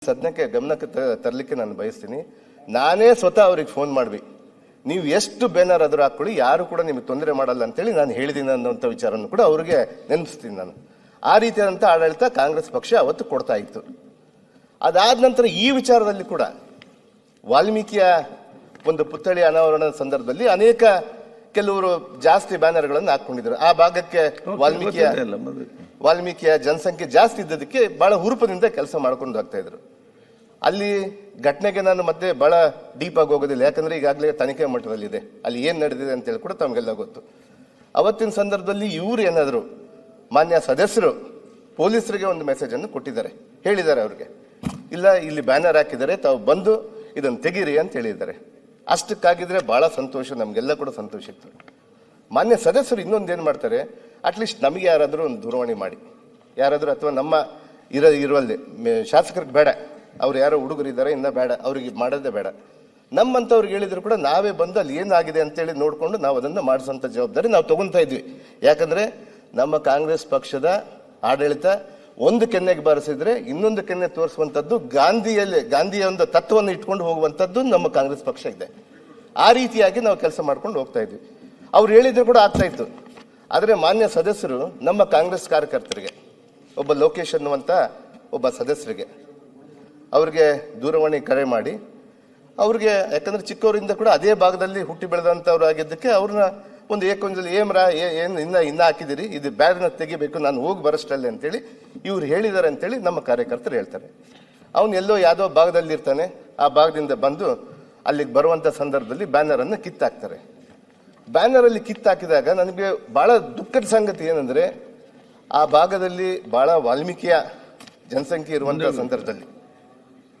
ಸದ್ಯಕ್ಕೆ ಗಮನಕ್ಕೆ ತರಲಿಕ್ಕೆ ನಾನು ಬಯಸ್ತೀನಿ. ನಾನೇ ಸ್ವತಃ ಅವ್ರಿಗೆ ಫೋನ್ ಮಾಡ್ವಿ, ನೀವು ಎಷ್ಟು ಬ್ಯಾನರ್ ಆದ್ರೂ ಹಾಕೊಳ್ಳಿ, ಯಾರು ಕೂಡ ನಿಮಗೆ ತೊಂದರೆ ಮಾಡಲ್ಲ ಅಂತೇಳಿ ನಾನು ಹೇಳಿದ್ದೀನಿ ಅನ್ನೋಂಥ ವಿಚಾರವನ್ನು ಕೂಡ ಅವ್ರಿಗೆ ನೆನಪಿಸ್ತೀನಿ. ನಾನು ಆ ರೀತಿಯಾದಂಥ ಆಡಳಿತ ಕಾಂಗ್ರೆಸ್ ಪಕ್ಷ ಅವತ್ತು ಕೊಡ್ತಾ ಇತ್ತು. ಅದಾದ ನಂತರ ಈ ವಿಚಾರದಲ್ಲಿ ಕೂಡ ವಾಲ್ಮೀಕಿಯ ಒಂದು ಪುತ್ಥಳಿ ಅನಾವರಣದ ಸಂದರ್ಭದಲ್ಲಿ ಅನೇಕ ಕೆಲವರು ಜಾಸ್ತಿ ಬ್ಯಾನರ್ಗಳನ್ನು ಹಾಕೊಂಡಿದ್ರು. ಆ ಭಾಗಕ್ಕೆ ವಾಲ್ಮೀಕಿಯ ಜನಸಂಖ್ಯೆ ಜಾಸ್ತಿ ಇದ್ದದಕ್ಕೆ ಬಹಳ ಹುರುಪದಿಂದ ಕೆಲಸ ಮಾಡ್ಕೊಂಡು ಹೋಗ್ತಾ ಇದ್ರು. ಅಲ್ಲಿ ಘಟನೆಗೆ ನಾನು ಮತ್ತೆ ಬಹಳ ಡೀಪ್ ಆಗಿ ಹೋಗೋದಿಲ್ಲ, ಯಾಕಂದ್ರೆ ಈಗಾಗಲೇ ತನಿಖೆ ಮಟ್ಟದಲ್ಲಿದೆ, ಅಲ್ಲಿ ಏನ್ ನಡೆದಿದೆ ಅಂತ ಹೇಳಿ ಕೂಡ ತಮಗೆಲ್ಲ ಗೊತ್ತು. ಅವತ್ತಿನ ಸಂದರ್ಭದಲ್ಲಿ ಇವರು ಏನಾದ್ರು ಮಾನ್ಯ ಸದಸ್ಯರು ಪೊಲೀಸರಿಗೆ ಒಂದು ಮೆಸೇಜ್ ಅನ್ನು ಕೊಟ್ಟಿದ್ದಾರೆ, ಹೇಳಿದ್ದಾರೆ ಅವ್ರಿಗೆ, ಇಲ್ಲ ಇಲ್ಲಿ ಬ್ಯಾನರ್ ಹಾಕಿದ್ದಾರೆ, ತಾವು ಬಂದು ಇದನ್ನು ತೆಗೀರಿ ಅಂತ ಹೇಳಿದ್ದಾರೆ. ಅಷ್ಟಕ್ಕಾಗಿದ್ರೆ ಬಹಳ ಸಂತೋಷ, ನಮ್ಗೆಲ್ಲ ಕೂಡ ಸಂತೋಷ ಇತ್ತು. ಮಾನ್ಯ ಸದಸ್ಯರು ಇನ್ನೊಂದೇನು ಮಾಡ್ತಾರೆ, ಅಟ್ಲೀಸ್ಟ್ ನಮಗೆ ಯಾರಾದರೂ ಒಂದು ದೂರವಾಣಿ ಮಾಡಿ, ಯಾರಾದರೂ ಅಥವಾ ನಮ್ಮ ಇರುವಲ್ಲಿ ಶಾಸಕರಿಗೆ ಬೇಡ, ಅವ್ರು ಯಾರೋ ಹುಡುಗರಿದ್ದಾರೆ ಇನ್ನ ಬೇಡ, ಅವ್ರಿಗೆ ಮಾಡೋದೇ ಬೇಡ, ನಮ್ಮಂಥವ್ರಿಗೆ ಹೇಳಿದ್ರು ಕೂಡ ನಾವೇ ಬಂದು ಅಲ್ಲಿ ಏನಾಗಿದೆ ಅಂತೇಳಿ ನೋಡಿಕೊಂಡು ನಾವು ಅದನ್ನು ಮಾಡಿಸೋಂಥ ಜವಾಬ್ದಾರಿ ನಾವು ತಗೊಂತಾ ಇದ್ವಿ. ಯಾಕಂದ್ರೆ ನಮ್ಮ ಕಾಂಗ್ರೆಸ್ ಪಕ್ಷದ ಆಡಳಿತ ಒಂದು ಕೆನ್ನೆಗೆ ಬಾರಿಸಿದ್ರೆ ಇನ್ನೊಂದು ಕೆನ್ನೆ ತೋರಿಸುವಂಥದ್ದು, ಗಾಂಧಿಯ ಒಂದು ತತ್ವವನ್ನು ಇಟ್ಕೊಂಡು ಹೋಗುವಂಥದ್ದು ನಮ್ಮ ಕಾಂಗ್ರೆಸ್ ಪಕ್ಷ ಇದೆ. ಆ ರೀತಿಯಾಗಿ ನಾವು ಕೆಲಸ ಮಾಡ್ಕೊಂಡು ಹೋಗ್ತಾ ಇದ್ವಿ. ಅವ್ರು ಹೇಳಿದ್ರು ಕೂಡ ಆಗ್ತಾ ಇತ್ತು. ಆದರೆ ಮಾನ್ಯ ಸದಸ್ಯರು ನಮ್ಮ ಕಾಂಗ್ರೆಸ್ ಕಾರ್ಯಕರ್ತರಿಗೆ, ಒಬ್ಬ ಲೋಕೇಶ್ ಅನ್ನುವಂಥ ಒಬ್ಬ ಸದಸ್ಯರಿಗೆ ಅವ್ರಿಗೆ ದೂರವಾಣಿ ಕರೆ ಮಾಡಿ, ಅವ್ರಿಗೆ ಯಾಕಂದ್ರೆ ಚಿಕ್ಕವರಿಂದ ಕೂಡ ಅದೇ ಭಾಗದಲ್ಲಿ ಹುಟ್ಟಿ ಬೆಳೆದಂಥವ್ರು ಆಗಿದ್ದಕ್ಕೆ ಅವ್ರನ್ನ ಒಂದು ಏಕೊಂದಲ್ಲಿ ಏನು ಇನ್ನ ಹಾಕಿದಿರಿ, ಇದು ಬ್ಯಾರನ್ನ ತೆಗಿಬೇಕು, ನಾನು ಹೋಗಿ ಬರೋಷ್ಟಲ್ಲಿ ಅಂತೇಳಿ ಇವ್ರು ಹೇಳಿದ್ದಾರೆ ಅಂತೇಳಿ ನಮ್ಮ ಕಾರ್ಯಕರ್ತರು ಹೇಳ್ತಾರೆ. ಅವನು ಎಲ್ಲೋ ಯಾವುದೋ ಭಾಗದಲ್ಲಿ ಇರ್ತಾನೆ, ಆ ಭಾಗದಿಂದ ಬಂದು ಅಲ್ಲಿಗೆ ಬರುವಂಥ ಸಂದರ್ಭದಲ್ಲಿ ಬ್ಯಾನರ್ ಅನ್ನು ಕಿತ್ತಾಕ್ತಾರೆ. ಬ್ಯಾನರ್ ಅಲ್ಲಿ ಕಿತ್ತಾಕಿದಾಗ ನನಗೆ ಬಹಳ ದುಃಖದ ಸಂಗತಿ ಏನಂದ್ರೆ, ಆ ಭಾಗದಲ್ಲಿ ಬಹಳ ವಾಲ್ಮೀಕಿಯ ಜನಸಂಖ್ಯೆ ಇರುವಂತಹ ಸಂದರ್ಭದಲ್ಲಿ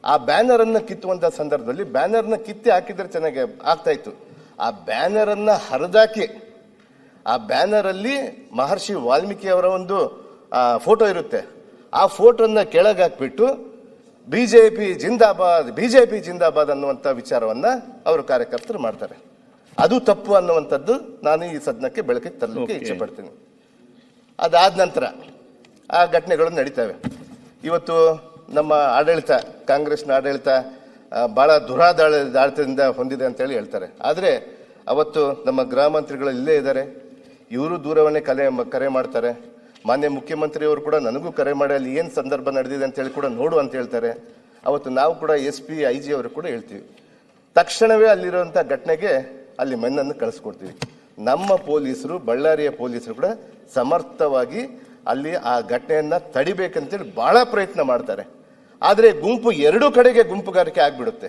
ಆ ಬ್ಯಾನರ್ ಅನ್ನ ಕಿತ್ತುವಂತ ಸಂದರ್ಭದಲ್ಲಿ ಬ್ಯಾನರ್ನ ಕಿತ್ತಿ ಹಾಕಿದ್ರೆ ಚೆನ್ನಾಗಿ ಆಗ್ತಾ ಇತ್ತು. ಆ ಬ್ಯಾನರ್ ಅನ್ನ ಹರಿದಾಕಿ ಆ ಬ್ಯಾನರ್ ಅಲ್ಲಿ ಮಹರ್ಷಿ ವಾಲ್ಮೀಕಿ ಅವರ ಒಂದು ಫೋಟೋ ಇರುತ್ತೆ, ಆ ಫೋಟೋನ ಕೆಳಗೆ ಹಾಕ್ಬಿಟ್ಟು ಬಿಜೆಪಿ ಜಿಂದಾಬಾದ್ ಅನ್ನುವಂಥ ವಿಚಾರವನ್ನ ಅವರು ಕಾರ್ಯಕರ್ತರು ಮಾಡ್ತಾರೆ. ಅದು ತಪ್ಪು ಅನ್ನುವಂಥದ್ದು ನಾನು ಈ ಸದನಕ್ಕೆ ಬೆಳಕಿಗೆ ತರಲಿಕ್ಕೆ ಇಚ್ಛೆ ಪಡ್ತೀನಿ. ಅದಾದ ನಂತರ ಆ ಘಟನೆಗಳು ನಡೀತವೆ. ಇವತ್ತು ನಮ್ಮ ಆಡಳಿತ, ಕಾಂಗ್ರೆಸ್ನ ಆಡಳಿತ ಬಹಳ ದುರಾಡಳಿತದಿಂದ ಹೊಂದಿದೆ ಅಂತೇಳಿ ಹೇಳ್ತಾರೆ. ಆದರೆ ಅವತ್ತು ನಮ್ಮ ಗೃಹ ಮಂತ್ರಿಗಳು ಇಲ್ಲೇ ಇದ್ದಾರೆ, ಇವರು ದೂರವಾಣಿ ಕರೆ ಮಾಡ್ತಾರೆ. ಮಾನ್ಯ ಮುಖ್ಯಮಂತ್ರಿಯವರು ಕೂಡ ನನಗೂ ಕರೆ ಮಾಡಿ ಅಲ್ಲಿ ಏನು ಸಂದರ್ಭ ನಡೆದಿದೆ ಅಂತೇಳಿ ಕೂಡ ನೋಡು ಅಂತ ಹೇಳ್ತಾರೆ. ಅವತ್ತು ನಾವು ಕೂಡ SP IG ಅವರು ಕೂಡ ಹೇಳ್ತೀವಿ, ತಕ್ಷಣವೇ ಅಲ್ಲಿರುವಂಥ ಘಟನೆಗೆ ಅಲ್ಲಿ ಮಣ್ಣನ್ನು ಕಳಿಸ್ಕೊಡ್ತೀವಿ. ನಮ್ಮ ಪೊಲೀಸರು, ಬಳ್ಳಾರಿಯ ಪೊಲೀಸರು ಕೂಡ ಸಮರ್ಥವಾಗಿ ಅಲ್ಲಿ ಆ ಘಟನೆಯನ್ನ ತಡಿಬೇಕಂತೇಳಿ ಬಹಳ ಪ್ರಯತ್ನ ಮಾಡ್ತಾರೆ. ಆದರೆ ಗುಂಪು ಎರಡೂ ಕಡೆಗೆ ಗುಂಪುಗಾರಿಕೆ ಆಗ್ಬಿಡುತ್ತೆ.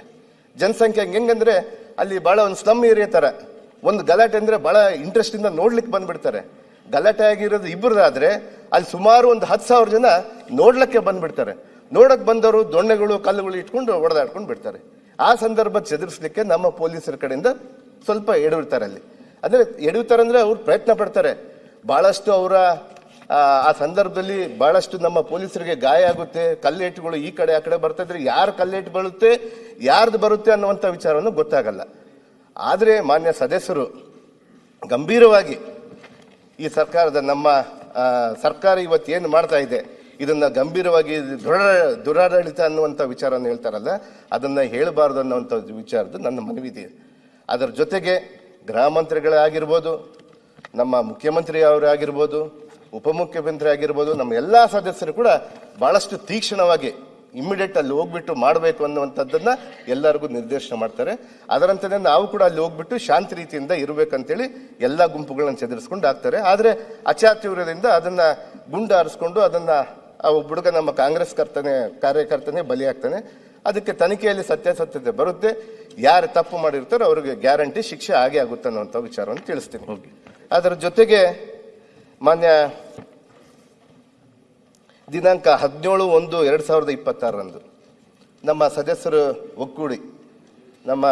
ಜನಸಂಖ್ಯೆ ಹೆಂಗಂದ್ರೆ ಅಲ್ಲಿ ಬಹಳ ಒಂದು ಸ್ಲಮ್ ಏರಿಯಾ ತರ, ಒಂದು ಗಲಾಟೆ ಅಂದ್ರೆ ಬಹಳ ಇಂಟ್ರೆಸ್ಟ್ ಇಂದ ನೋಡ್ಲಿಕ್ಕೆ ಬಂದ್ಬಿಡ್ತಾರೆ. ಗಲಾಟೆ ಆಗಿರೋದು ಇಬ್ಬರದಾದ್ರೆ ಅಲ್ಲಿ ಸುಮಾರು ಒಂದು 10,000 ಜನ ನೋಡ್ಲಿಕ್ಕೆ ಬಂದ್ಬಿಡ್ತಾರೆ. ನೋಡಕ್ ಬಂದವರು ದೊಣ್ಣೆಗಳು ಕಲ್ಲುಗಳು ಇಟ್ಕೊಂಡು ಹೊಡೆದಾಡ್ಕೊಂಡು ಬಿಡ್ತಾರೆ. ಆ ಸಂದರ್ಭ ಚದುರಿಸ್ಲಿಕ್ಕೆ ನಮ್ಮ ಪೊಲೀಸರ ಕಡೆಯಿಂದ ಸ್ವಲ್ಪ ಎಡವಿರ್ತಾರೆ. ಅಲ್ಲಿ ಅಂದ್ರೆ ಎಡವಿತಾರೆ ಅಂದ್ರೆ ಅವ್ರು ಪ್ರಯತ್ನ ಪಡ್ತಾರೆ ಬಹಳಷ್ಟು. ಅವರ ಆ ಸಂದರ್ಭದಲ್ಲಿ ಬಹಳಷ್ಟು ನಮ್ಮ ಪೊಲೀಸರಿಗೆ ಗಾಯ ಆಗುತ್ತೆ, ಕಲ್ಲೇಟುಗಳು ಈ ಕಡೆ ಆ ಕಡೆ ಬರ್ತಾ ಇದ್ರೆ ಯಾರು ಕಲ್ಲೇಟು ಬರುತ್ತೆ ಯಾರ್ದು ಬರುತ್ತೆ ಅನ್ನುವಂಥ ವಿಚಾರವನ್ನು ಗೊತ್ತಾಗಲ್ಲ. ಆದರೆ ಮಾನ್ಯ ಸದಸ್ಯರು ಗಂಭೀರವಾಗಿ ಈ ಸರ್ಕಾರದ, ನಮ್ಮ ಸರ್ಕಾರ ಇವತ್ತು ಏನು ಮಾಡ್ತಾ ಇದೆ ಇದನ್ನ ಗಂಭೀರವಾಗಿ ದುರಾಡಳಿತ ಅನ್ನುವಂಥ ವಿಚಾರವನ್ನು ಹೇಳ್ತಾರಲ್ಲ, ಅದನ್ನ ಹೇಳಬಾರ್ದು ಅನ್ನುವಂಥ ವಿಚಾರದ ನನ್ನ ಮನವಿದೆ. ಅದರ ಜೊತೆಗೆ ಗೃಹ ಮಂತ್ರಿಗಳೇ ಆಗಿರ್ಬೋದು, ನಮ್ಮ ಮುಖ್ಯಮಂತ್ರಿ ಅವರೇ ಆಗಿರ್ಬೋದು, ಉಪಮುಖ್ಯಮಂತ್ರಿ ಆಗಿರ್ಬೋದು, ನಮ್ಮ ಎಲ್ಲ ಸದಸ್ಯರು ಕೂಡ ಬಹಳಷ್ಟು ತೀಕ್ಷ್ಣವಾಗಿ ಇಮಿಡಿಯೇಟ್ ಅಲ್ಲಿ ಹೋಗ್ಬಿಟ್ಟು ಮಾಡಬೇಕು ಅನ್ನುವಂಥದ್ದನ್ನ ಎಲ್ಲರಿಗೂ ನಿರ್ದೇಶನ ಮಾಡ್ತಾರೆ. ಅದರಂತೆ ನಾವು ಕೂಡ ಅಲ್ಲಿ ಹೋಗ್ಬಿಟ್ಟು ಶಾಂತಿ ರೀತಿಯಿಂದ ಇರಬೇಕಂತೇಳಿ ಎಲ್ಲ ಗುಂಪುಗಳನ್ನ ಚದುರಿಸ್ಕೊಂಡು ಆಗ್ತಾರೆ. ಆದರೆ ಅಚಾತುರ್ಯದಿಂದ ಅದನ್ನ ಗುಂಡು ಹಾರಿಸ್ಕೊಂಡು ಅದನ್ನ ಹುಡುಗ ನಮ್ಮ ಕಾಂಗ್ರೆಸ್ ಕಾರ್ಯಕರ್ತನೇ ಬಲಿಯಾಗ್ತಾನೆ. ಅದಕ್ಕೆ ತನಿಖೆಯಲ್ಲಿ ಸತ್ಯಾಸತ್ಯತೆ ಬರುತ್ತೆ, ಯಾರು ತಪ್ಪು ಮಾಡಿರ್ತಾರೋ ಅವ್ರಿಗೆ ಗ್ಯಾರಂಟಿ ಶಿಕ್ಷೆ ಆಗೇ ಆಗುತ್ತೆ ಅನ್ನುವಂಥ ವಿಚಾರವನ್ನು ತಿಳಿಸ್ತೀನಿ. ಅದರ ಜೊತೆಗೆ ಮಾನ್ಯ ದಿನಾಂಕ 17/1/2026 ನಮ್ಮ ಸದಸ್ಯರು ಒಕ್ಕೂಡಿ ನಮ್ಮ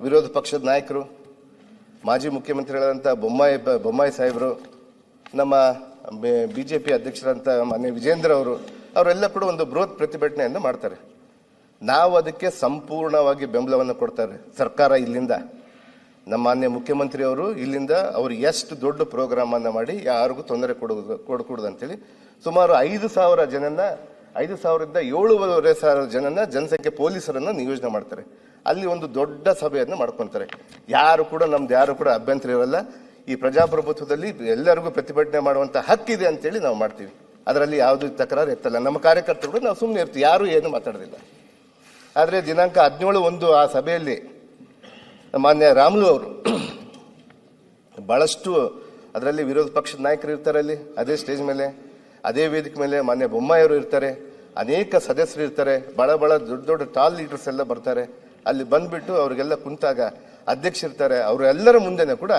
ವಿರೋಧ ಪಕ್ಷದ ನಾಯಕರು, ಮಾಜಿ ಮುಖ್ಯಮಂತ್ರಿಗಳಾದಂಥ ಬೊಮ್ಮಾಯಿ ಸಾಹೇಬರು, ನಮ್ಮ BJP ಅಧ್ಯಕ್ಷರಂತ ಮಾನ್ಯ ವಿಜೇಂದ್ರ ಅವರೆಲ್ಲ ಕೂಡ ಒಂದು ಬೃಹತ್ ಪ್ರತಿಭಟನೆಯನ್ನು ಮಾಡ್ತಾರೆ. ನಾವು ಅದಕ್ಕೆ ಸಂಪೂರ್ಣವಾಗಿ ಬೆಂಬಲವನ್ನು ಕೊಡ್ತಾರೆ. ಸರ್ಕಾರ ಇಲ್ಲಿಂದ, ನಮ್ಮ ಮಾನ್ಯ ಮುಖ್ಯಮಂತ್ರಿಯವರು ಇಲ್ಲಿಂದ ಅವರು ಎಷ್ಟು ದೊಡ್ಡ ಪ್ರೋಗ್ರಾಮ್ ಅನ್ನ ಮಾಡಿ ಯಾರಿಗೂ ತೊಂದರೆ ಕೊಡಕೂಡದು ಅಂತೇಳಿ ಸುಮಾರು 5,000 ಜನನ್ನ 5,000ರಿಂದ 7,500 ಜನನ ಜನಸಂಖ್ಯೆ ಪೊಲೀಸರನ್ನ ನಿಯೋಜನೆ ಮಾಡ್ತಾರೆ. ಅಲ್ಲಿ ಒಂದು ದೊಡ್ಡ ಸಭೆಯನ್ನು ಮಾಡ್ಕೊಂತಾರೆ. ಯಾರು ಕೂಡ ಅಭ್ಯಂತರ ಇರಲ್ಲ. ಈ ಪ್ರಜಾಪ್ರಭುತ್ವದಲ್ಲಿ ಎಲ್ಲರಿಗೂ ಪ್ರತಿಭಟನೆ ಮಾಡುವಂತ ಹಕ್ಕಿದೆ ಅಂತೇಳಿ ನಾವು ಮಾಡ್ತೀವಿ. ಅದರಲ್ಲಿ ಯಾವುದೇ ತಕರಾರು ಎತ್ತಲ್ಲ. ನಮ್ಮ ಕಾರ್ಯಕರ್ತರು ನಾವು ಸುಮ್ಮನೆ ಇರ್ತೀವಿ, ಯಾರು ಏನು ಮಾತಾಡೋದಿಲ್ಲ. ಆದರೆ ದಿನಾಂಕ 17/1 ಆ ಸಭೆಯಲ್ಲಿ ಮಾನ್ಯ ರಾಮುಲು ಅವರು ಬಹಳಷ್ಟು, ಅದರಲ್ಲಿ ವಿರೋಧ ಪಕ್ಷದ ನಾಯಕರು ಇರ್ತಾರೆ, ಅಲ್ಲಿ ಅದೇ ಸ್ಟೇಜ್ ಮೇಲೆ, ಅದೇ ವೇದಿಕೆ ಮೇಲೆ ಮಾನ್ಯ ಬೊಮ್ಮಾಯಿಯವರು ಇರ್ತಾರೆ, ಅನೇಕ ಸದಸ್ಯರು ಇರ್ತಾರೆ, ಬಹಳ ದೊಡ್ಡ ಟಾಲ್ ಲೀಡರ್ಸ್ ಎಲ್ಲ ಬರ್ತಾರೆ. ಅಲ್ಲಿ ಬಂದ್ಬಿಟ್ಟು ಅವ್ರಿಗೆಲ್ಲ ಕುಂತಾಗ ಅಧ್ಯಕ್ಷರಿರ್ತಾರೆ. ಅವರೆಲ್ಲರ ಮುಂದೆನೆ ಕೂಡ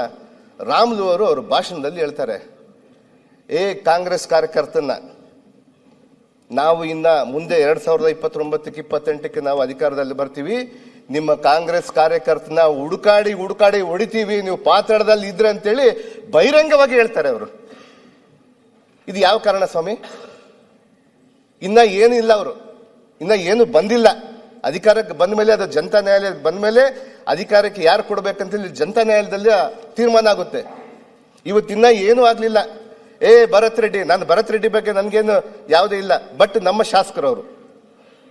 ರಾಮುಲು ಅವರು ಅವ್ರ ಭಾಷಣದಲ್ಲಿ ಹೇಳ್ತಾರೆ, ಕಾಂಗ್ರೆಸ್ ಕಾರ್ಯಕರ್ತನ ನಾವು ಇನ್ನ ಮುಂದೆ 2029-28 ನಾವು ಅಧಿಕಾರದಲ್ಲಿ ಬರ್ತೀವಿ, ನಿಮ್ಮ ಕಾಂಗ್ರೆಸ್ ಕಾರ್ಯಕರ್ತನ ಹುಡುಕಾಡಿ ಹೊಡಿತೀವಿ, ನೀವು ಪಾತಾಳದಲ್ಲಿ ಇದ್ರೆ ಅಂತೇಳಿ ಬಹಿರಂಗವಾಗಿ ಹೇಳ್ತಾರೆ ಅವರು. ಇದು ಯಾವ ಕಾರಣ ಸ್ವಾಮಿ? ಇನ್ನ ಏನಿಲ್ಲ, ಅವರು ಇನ್ನ ಏನು ಬಂದಿಲ್ಲ. ಅಧಿಕಾರಕ್ಕೆ ಬಂದ ಮೇಲೆ, ಅದು ಜನತಾ ನ್ಯಾಯಾಲಯ ಬಂದ ಮೇಲೆ ಅಧಿಕಾರಕ್ಕೆ ಯಾರು ಕೊಡ್ಬೇಕಂತೇಳಿ ಜನತಾ ನ್ಯಾಯಾಲಯದಲ್ಲಿ ತೀರ್ಮಾನ ಆಗುತ್ತೆ. ಇವತ್ತಿನ್ನ ಏನೂ ಆಗ್ಲಿಲ್ಲ. ಭರತ್ ರೆಡ್ಡಿ, ನಾನು ಭರತ್ ರೆಡ್ಡಿ ಬಗ್ಗೆ ನನ್ಗೇನು ಯಾವುದೇ ಇಲ್ಲ, ಬಟ್ ನಮ್ಮ ಶಾಸಕರವರು,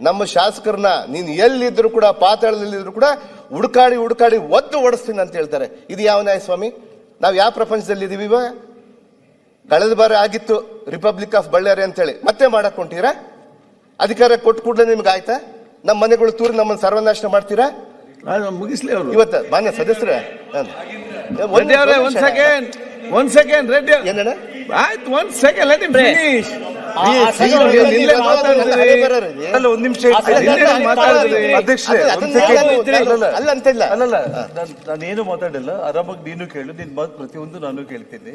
ನಮ್ಮ ಶಾಸಕರನ್ನ ನೀನು ಎಲ್ಲಿದ್ರು ಕೂಡ, ಪಾತಾಳದಲ್ಲಿದ್ರು ಕೂಡ ಹುಡುಕಾಡಿ ಒತ್ತು ಓಡಿಸ್ತೀನಿ ಅಂತ ಹೇಳ್ತಾರೆ. ಇದು ಯಾವ ನ್ಯಾಯ ಸ್ವಾಮಿ? ನಾವು ಯಾವ ಪ್ರಪಂಚದಲ್ಲಿ ಇದೀವಿ ಇವಾಗ? ಕಳೆದ ಬಾರಿ ಆಗಿತ್ತು ರಿಪಬ್ಲಿಕ್ ಆಫ್ ಬಳ್ಳಾರಿ ಅಂತೇಳಿ, ಮತ್ತೆ ಮಾಡಕ್ ಹೊಂಟೀರಾ? ಅಧಿಕಾರ ಕೊಟ್ಟು ಕೂಡಲೇ ನಿಮ್ಗೆ ಆಯ್ತಾ? ನಮ್ಮ ಮನೆಗಳು ತೂರಿ ನಮ್ಮನ್ನು ಸರ್ವನಾಶ ಮಾಡ್ತೀರಾ? ಮುಗಿಸ್ಲಿ ಅವರು. ಇವತ್ತು ಮಾನ್ಯ ಸದಸ್ಯರೇ, ಒಂದ್ ಸೆಕೆಂಡ್ ರೆಡ್ಡಿ ಆಯ್ತು, ಒಂದ್ ಸೆಕೆಂಡ್ ಲೆಟ್ ಹಿಮ್ ಫಿನಿಶ್. ಒಂದ್ ನಿಮಿಷ ಅಧ್ಯಕ್ಷರೇ, ನಾನೇನು ಮಾತಾಡಿಲ್ಲ. ಆರಾಮಾಗಿ ನೀನು ಕೇಳು, ನಿನ್ ಮಾತು ಪ್ರತಿಯೊಂದು ನಾನು ಕೇಳ್ತೀನಿ.